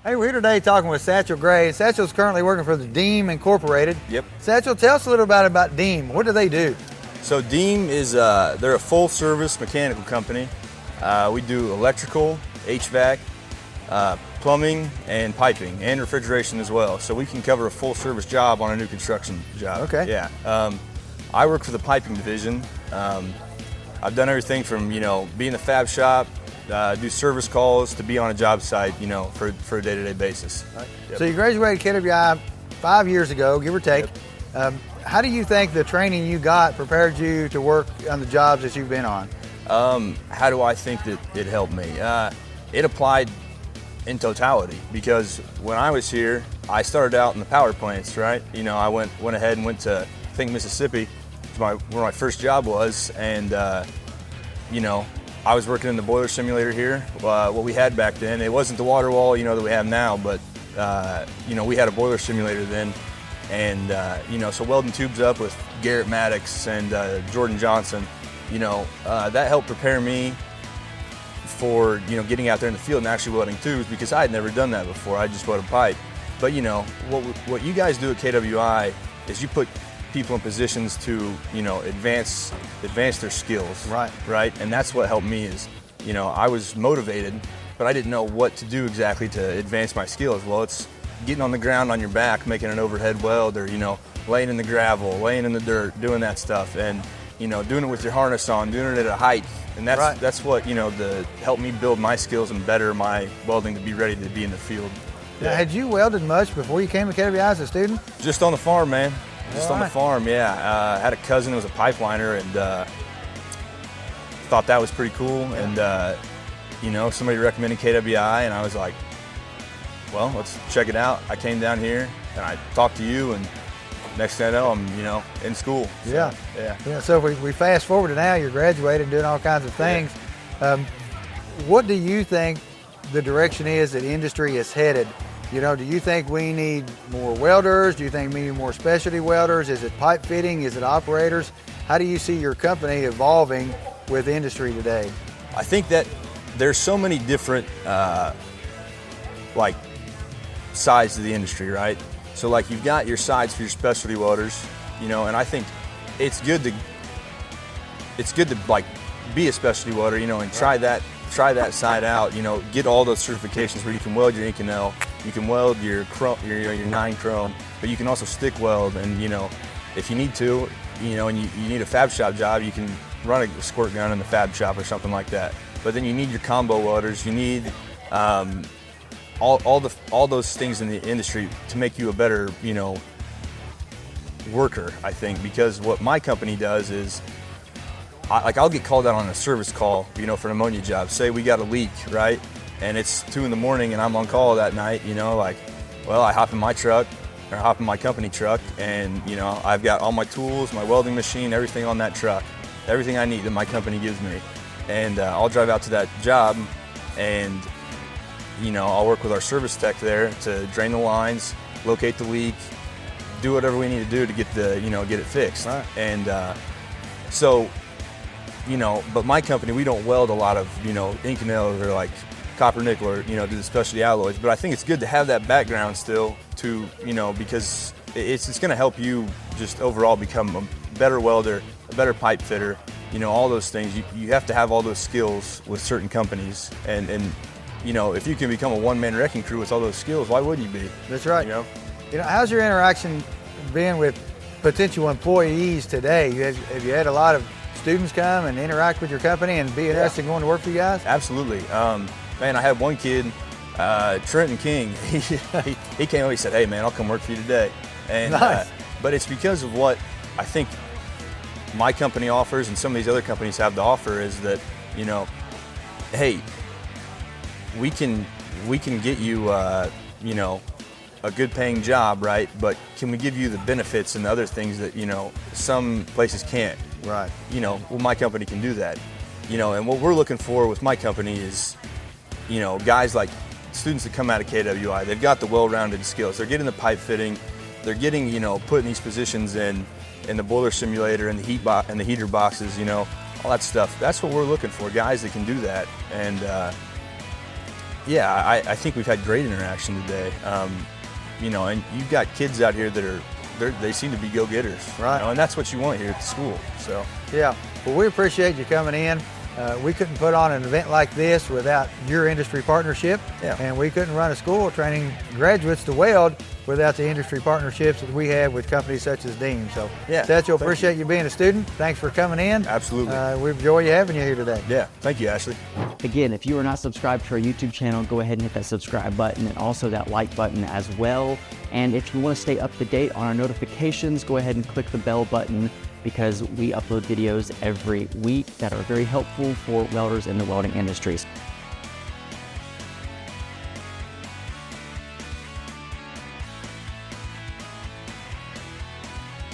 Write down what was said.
Hey, we're here today talking with Satchel Gray. Satchel's currently working for the Deem Incorporated. Yep. Satchel, tell us a little bit about Deem. What do they do? So Deem is, they're a full service mechanical company. We do electrical, HVAC, plumbing, and piping, and refrigeration as well. So we can cover a full service job on a new construction job. Okay. Yeah. I work for the piping division. I've done everything from, be in the fab shop, do service calls, to be on a job site, for a day-to-day basis. Right. Yep. So you graduated KWI 5 years ago, give or take. Yep. How do you think the training you got prepared you to work on the jobs that you've been on? How do I think that it helped me? It applied in totality, because when I was here, I started out in the power plants, right? I went ahead and went to, I think, Mississippi, where my first job was, and I was working in the boiler simulator here. What we had back then, it wasn't the water wall, that we have now, but we had a boiler simulator then, and so welding tubes up with Garrett Maddox and Jordan Johnson, that helped prepare me for getting out there in the field and actually welding tubes, because I had never done that before. I just welded pipe. But what you guys do at KWI is you put people in positions to advance their skills. Right. And that's what helped me is I was motivated, but I didn't know what to do exactly to advance my skills. Well, it's getting on the ground on your back, making an overhead weld, or laying in the gravel, laying in the dirt, doing that stuff, and doing it with your harness on, doing it at a height. And that's what helped me build my skills and better my welding to be ready to be in the field. Now, had you welded much before you came to KWI as a student? Just on the farm, man. Just on the farm, yeah. I had a cousin who was a pipeliner, and thought that was pretty cool. And somebody recommended KWI, and I was like, well, let's check it out. I came down here and I talked to you, and next thing I know, I'm in school. So, yeah. So if we fast forward to now, you're graduated, doing all kinds of things. Yeah. What do you think the direction is that industry is headed? Do you think we need more welders? Do you think we need more specialty welders? Is it pipe fitting? Is it operators? How do you see your company evolving with industry today? I think that there's so many different sides to the industry, right? So you've got your sides for your specialty welders, and I think it's good to be a specialty welder, and try that side out, get all those certifications where you can weld your Inconel, you can weld your 9 chrome, but you can also stick weld, and if you need to, and you need a fab shop job, you can run a squirt gun in the fab shop or something like that. But then you need your combo welders, you need all those things in the industry to make you a better, worker, I think, because what my company does is, I'll get called out on a service call, for an ammonia job. Say we got a leak, right? And it's 2 in the morning and I'm on call that night, I hop in my truck, or hop in my company truck, and, I've got all my tools, my welding machine, everything on that truck, everything I need that my company gives me. And I'll drive out to that job, and I'll work with our service tech there to drain the lines, locate the leak, do whatever we need to do to get get it fixed. Right. And but my company, we don't weld a lot of Inconel or copper nickel or do the specialty alloys. But I think it's good to have that background still to because it's going to help you just overall become a better welder, a better pipe fitter. All those things. You have to have all those skills with certain companies, and if you can become a one-man wrecking crew with all those skills, why wouldn't you be? That's right. How's your interaction been with potential employees today? Have you had a lot of students come and interact with your company and be interested in going to work for you guys? Absolutely. Man, I had one kid, Trenton King. He came over. He said, "Hey, man, I'll come work for you today." And nice. But it's because of what I think my company offers, and some of these other companies have to offer, is that hey, we can get you a good paying job, right? But can we give you the benefits and the other things that some places can't? Right. Well, my company can do that. And what we're looking for with my company is guys like students that come out of KWI. They've got the well-rounded skills. They're getting the pipe fitting. They're getting put in these positions in the boiler simulator and the heater boxes. All that stuff. That's what we're looking for, guys that can do that. And Yeah, I think we've had great interaction today. You know, and you've got kids out here that they seem to be go-getters, right? You know, and that's what you want here at the school. So yeah, well, we appreciate you coming in. We couldn't put on an event like this without your industry partnership, and we couldn't run a school training graduates to weld without the industry partnerships that we have with companies such as Deem. So, Satchel, appreciate you being a student. Thanks for coming in. Absolutely. We enjoy having you here today. Yeah, thank you, Ashley. Again, if you are not subscribed to our YouTube channel, go ahead and hit that subscribe button and also that like button as well. And if you want to stay up to date on our notifications, go ahead and click the bell button, because we upload videos every week that are very helpful for welders in the welding industries.